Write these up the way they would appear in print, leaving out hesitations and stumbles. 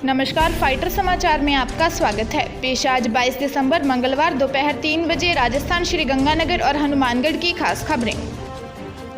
नमस्कार, फाइटर समाचार में आपका स्वागत है। पेश आज 22 दिसंबर मंगलवार दोपहर 3 बजे राजस्थान श्रीगंगानगर और हनुमानगढ़ की खास खबरें।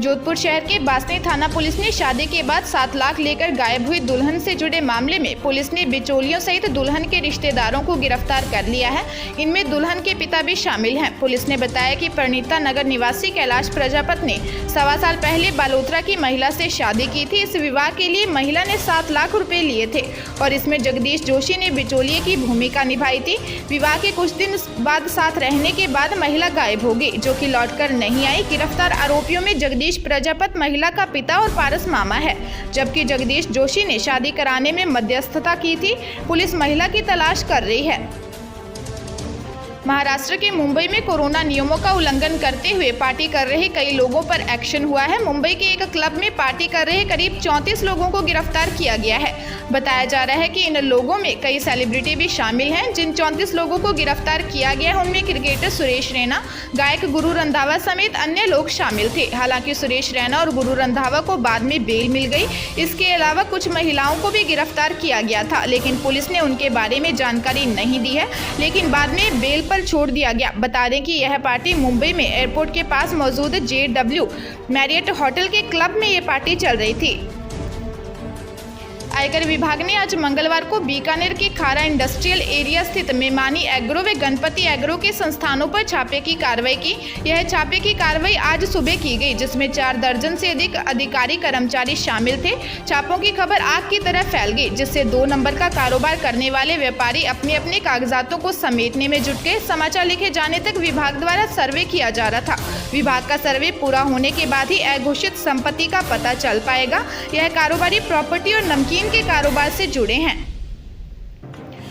जोधपुर शहर के बासनी थाना पुलिस ने शादी के बाद 7 लाख लेकर गायब हुई दुल्हन से जुड़े मामले में पुलिस ने बिचौलियों सहित दुल्हन के रिश्तेदारों को गिरफ्तार कर लिया है। इनमें दुल्हन के पिता भी शामिल हैं। पुलिस ने बताया कि परिणीता नगर निवासी कैलाश प्रजापत ने 1.25 साल पहले बालोतरा की महिला से शादी की थी। इस विवाह के लिए महिला ने 7 लाख रुपए लिए थे और इसमें जगदीश जोशी ने बिचौलिए की भूमिका निभाई थी। विवाह के कुछ दिन बाद साथ रहने के बाद महिला गायब हो गई, जो कि लौटकर नहीं आई। गिरफ्तार आरोपियों में जगदीश प्रजापत महिला का पिता और पारस मामा है, जबकि जगदीश जोशी ने शादी कराने में मध्यस्थता की थी। पुलिस महिला की तलाश कर रही है। महाराष्ट्र के मुंबई में कोरोना नियमों का उल्लंघन करते हुए पार्टी कर रहे कई लोगों पर एक्शन हुआ है। मुंबई के एक क्लब में पार्टी कर रहे करीब 34 लोगों को गिरफ्तार किया गया है। बताया जा रहा है कि इन लोगों में कई सेलिब्रिटी भी शामिल हैं। जिन 34 लोगों को गिरफ्तार किया गया है उनमें क्रिकेटर सुरेश रैना, गायक गुरु रंधावा समेत अन्य लोग शामिल थे। हालांकि सुरेश रैना और गुरु रंधावा को बाद में बेल मिल गई। इसके अलावा कुछ महिलाओं को भी गिरफ्तार किया गया था, लेकिन पुलिस ने उनके बारे में जानकारी नहीं दी है, लेकिन बाद में बेल पर छोड़ दिया गया। बता दें कि यह पार्टी मुंबई में एयरपोर्ट के पास मौजूद JW मैरियट होटल के क्लब में यह पार्टी चल रही थी। आयकर विभाग ने आज मंगलवार को बीकानेर के खारा इंडस्ट्रियल एरिया स्थित मेमानी एग्रो व गणपति एग्रो के संस्थानों पर छापे की कार्रवाई की। यह छापे की कार्रवाई आज सुबह की गई, जिसमें 4 दर्जन से अधिक अधिकारी कर्मचारी शामिल थे। छापों की खबर आग की तरह फैल गई, जिससे 2 नंबर का कारोबार करने वाले व्यापारी अपने अपने कागजातों को समेटने में जुट गए। समाचार लिखे जाने तक विभाग द्वारा सर्वे किया जा रहा था। विभाग का सर्वे पूरा होने के बाद ही अघोषित संपत्ति का पता चल पाएगा। यह कारोबारी प्रॉपर्टी और नमकीन के कारोबार से जुड़े हैं।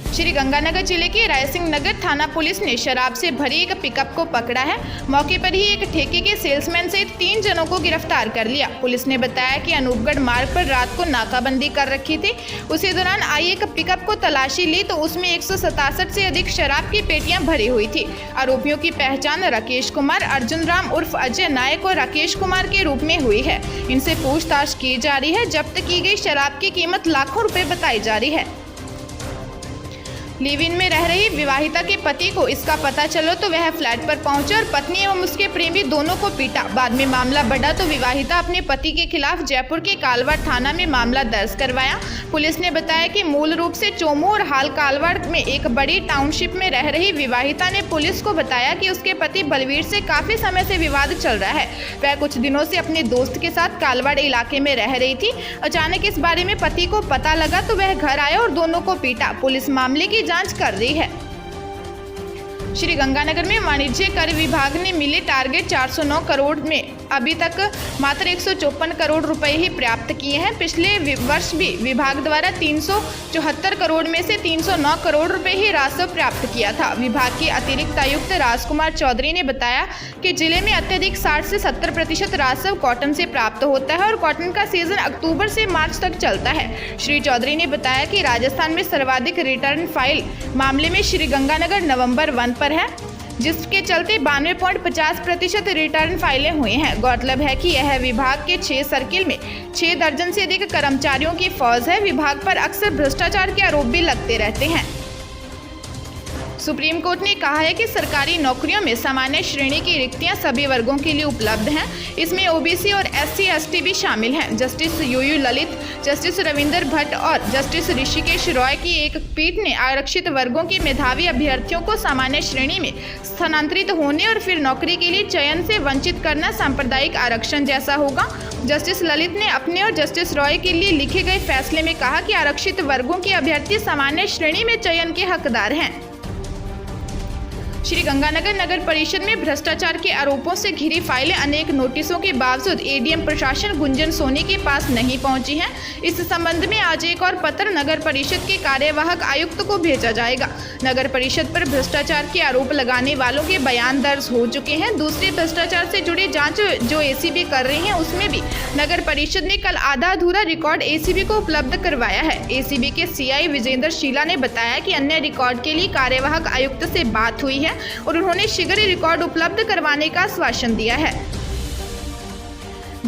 श्रीगंगानगर जिले के रायसिंह नगर थाना पुलिस ने शराब से भरी एक पिकअप को पकड़ा है। मौके पर ही एक ठेके के सेल्समैन सहित 3 जनों को गिरफ्तार कर लिया। पुलिस ने बताया कि अनूपगढ़ मार्ग पर रात को नाकाबंदी कर रखी थी। उसी दौरान आई एक पिकअप को तलाशी ली तो उसमें 167 से अधिक शराब की पेटियां भरी हुई थी। आरोपियों की पहचान राकेश कुमार, अर्जुन राम उर्फ अजय नायक और राकेश कुमार के रूप में हुई है। इनसे पूछताछ की जा रही है। जब्त की गई शराब की कीमत लाखों रुपए बताई जा रही है। लिव इन में रह रही विवाहिता के पति को इसका पता चलो तो वह फ्लैट पर पहुंचे और पत्नी एवं उसके प्रेमी दोनों को पीटा। बाद में मामला बढ़ा तो विवाहिता अपने पति के खिलाफ जयपुर के कालवाड़ थाना में मामला दर्ज करवाया। पुलिस ने बताया कि मूल रूप से चोमू और हाल कालवाड़ में एक बड़ी टाउनशिप में रह रही विवाहिता ने पुलिस को बताया कि उसके पति बलवीर से काफी समय से विवाद चल रहा है। वह कुछ दिनों से अपने दोस्त के साथ कालवाड़ इलाके में रह रही थी। अचानक इस बारे में पति को पता लगा तो वह घर आया और दोनों को पीटा। पुलिस मामले की जांच कर रही है। श्रीगंगानगर में वाणिज्य कर विभाग ने मिले टारगेट 409 करोड़ में अभी तक मात्र 154 करोड़ रुपए ही प्राप्त किए हैं। पिछले वर्ष भी विभाग द्वारा 374 करोड़ में से 309 करोड़ रुपए ही राजस्व प्राप्त किया था। विभाग के अतिरिक्त आयुक्त राजकुमार चौधरी ने बताया कि जिले में अत्यधिक 60 से 70% राजस्व कॉटन से प्राप्त होता है और कॉटन का सीजन अक्टूबर से मार्च तक चलता है। श्री चौधरी ने बताया कि राजस्थान में सर्वाधिक रिटर्न फाइल मामले में श्रीगंगानगर नवंबर 1 पर है, जिसके चलते 92.50% रिटर्न फाइलें हुई हैं। गौरतलब है कि यह विभाग के 6 सर्किल में 6 दर्जन से अधिक कर्मचारियों की फौज है। विभाग पर अक्सर भ्रष्टाचार के आरोप भी लगते रहते हैं। सुप्रीम कोर्ट ने कहा है कि सरकारी नौकरियों में सामान्य श्रेणी की रिक्तियां सभी वर्गों के लिए उपलब्ध हैं। इसमें OBC और SC/ST भी शामिल हैं। Justice UU Lalit, justice Ravinder Bhatt और जस्टिस ऋषिकेश रॉय की एक पीठ ने आरक्षित वर्गों के मेधावी अभ्यर्थियों को सामान्य श्रेणी में स्थानांतरित होने और फिर नौकरी के लिए चयन से वंचित करना सांप्रदायिक आरक्षण जैसा होगा। जस्टिस ललित ने अपने और जस्टिस रॉय के लिए लिखे गए फैसले में कहा कि आरक्षित वर्गों के अभ्यर्थी सामान्य श्रेणी में चयन के हकदार हैं। श्रीगंगानगर नगर परिषद में भ्रष्टाचार के आरोपों से घिरी फाइलें अनेक नोटिसों के बावजूद ADM प्रशासन गुंजन सोनी के पास नहीं पहुंची हैं। इस संबंध में आज एक और पत्र नगर परिषद के कार्यवाहक आयुक्त को भेजा जाएगा। नगर परिषद पर भ्रष्टाचार के आरोप लगाने वालों के बयान दर्ज हो चुके हैं। दूसरे भ्रष्टाचार से जुड़ी जांच जो ACB कर रही है, उसमें भी नगर परिषद ने कल आधा अधूरा रिकॉर्ड ACB को उपलब्ध करवाया है। ACB के CI विजेंद्र शीला ने बताया कि अन्य रिकॉर्ड के लिए कार्यवाहक आयुक्त से बात हुई है और उन्होंने शीघ्र रिकॉर्ड उपलब्ध करवाने का आश्वासन दिया है।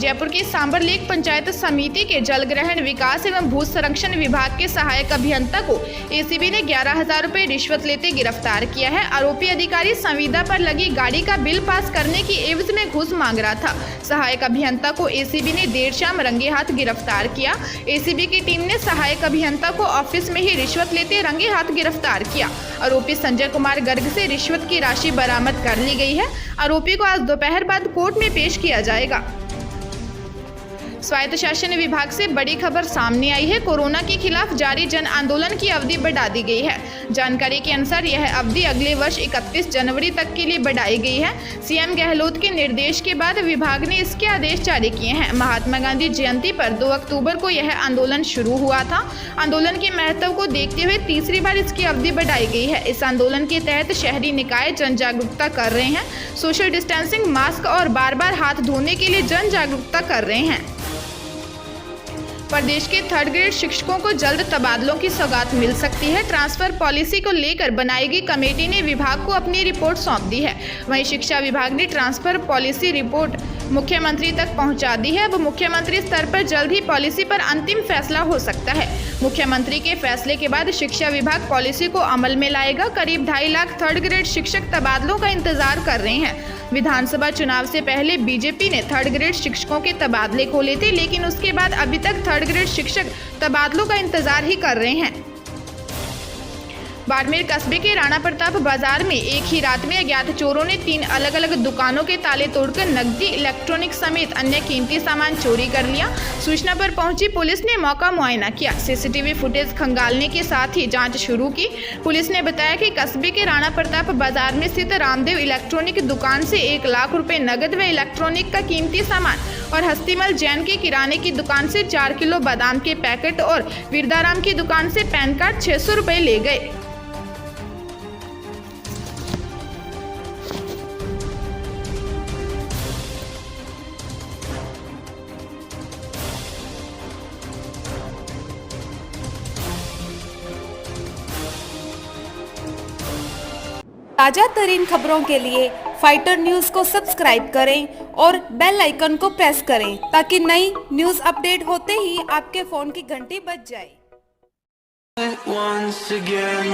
जयपुर के सांबर लेक पंचायत समिति के जलग्रहण विकास एवं भू संरक्षण विभाग के सहायक अभियंता को एसीबी ने 11,000 रुपए रिश्वत लेते गिरफ्तार किया है। आरोपी अधिकारी संविदा पर लगी गाड़ी का बिल पास करने की एवज में घूस मांग रहा था। सहायक अभियंता को एसीबी ने देर शाम रंगे हाथ गिरफ्तार किया। एसीबी की टीम ने सहायक अभियंता को ऑफिस में ही रिश्वत लेते रंगे हाथ गिरफ्तार किया। आरोपी संजय कुमार गर्ग से रिश्वत की राशि बरामद कर ली गई है। आरोपी को आज दोपहर बाद कोर्ट में पेश किया जाएगा। स्वायत्त शासन विभाग से बड़ी खबर सामने आई है। कोरोना के खिलाफ जारी जन आंदोलन की अवधि बढ़ा दी गई है। जानकारी के अनुसार यह अवधि अगले वर्ष 31 जनवरी तक के लिए बढ़ाई गई है। सीएम गहलोत के निर्देश के बाद विभाग ने इसके आदेश जारी किए हैं। महात्मा गांधी जयंती पर 2 अक्टूबर को यह आंदोलन शुरू हुआ था। आंदोलन के महत्व को देखते हुए तीसरी बार इसकी अवधि बढ़ाई गई है। इस आंदोलन के तहत शहरी निकाय जन जागरूकता कर रहे हैं। सोशल डिस्टेंसिंग, मास्क और बार-बार हाथ धोने के लिए जन जागरूकता कर रहे हैं। प्रदेश के 3rd ग्रेड शिक्षकों को जल्द तबादलों की सौगात मिल सकती है। ट्रांसफर पॉलिसी को लेकर बनाई गई कमेटी ने विभाग को अपनी रिपोर्ट सौंप दी है। वहीं शिक्षा विभाग ने ट्रांसफर पॉलिसी रिपोर्ट मुख्यमंत्री तक पहुंचा दी है। अब मुख्यमंत्री स्तर पर जल्द ही पॉलिसी पर अंतिम फैसला हो सकता है। मुख्यमंत्री के फैसले के बाद शिक्षा विभाग पॉलिसी को अमल में लाएगा। करीब 2.5 लाख 3rd ग्रेड शिक्षक तबादलों का इंतजार कर रहे हैं। विधानसभा चुनाव से पहले बीजेपी ने 3rd ग्रेड शिक्षकों के तबादले खोले थे, लेकिन उसके बाद अभी तक 3rd ग्रेड शिक्षक तबादलों का इंतजार ही कर रहे हैं। बाड़मेर कस्बे के राणा प्रताप बाजार में एक ही रात में अज्ञात चोरों ने 3 अलग अलग दुकानों के ताले तोड़कर नकदी, इलेक्ट्रॉनिक समेत अन्य कीमती सामान चोरी कर लिया। सूचना पर पहुंची पुलिस ने मौका मुआयना किया। सीसीटीवी फुटेज खंगालने के साथ ही जांच शुरू की। पुलिस ने बताया कि कस्बे के राणा प्रताप बाजार में स्थित रामदेव इलेक्ट्रॉनिक दुकान से 1 लाख रुपए नगद व इलेक्ट्रॉनिक का कीमती सामान और हस्तीमल जैन की किराने की दुकान से 4 किलो बादाम के पैकेट और वीरदाराम की दुकान से पैन कार्ड 600 रुपए ले गए। ताजा तरीन खबरों के लिए फाइटर न्यूज को सब्सक्राइब करें और बेल आइकन को प्रेस करें ताकि नई न्यूज अपडेट होते ही आपके फोन की घंटी बज जाए। Once again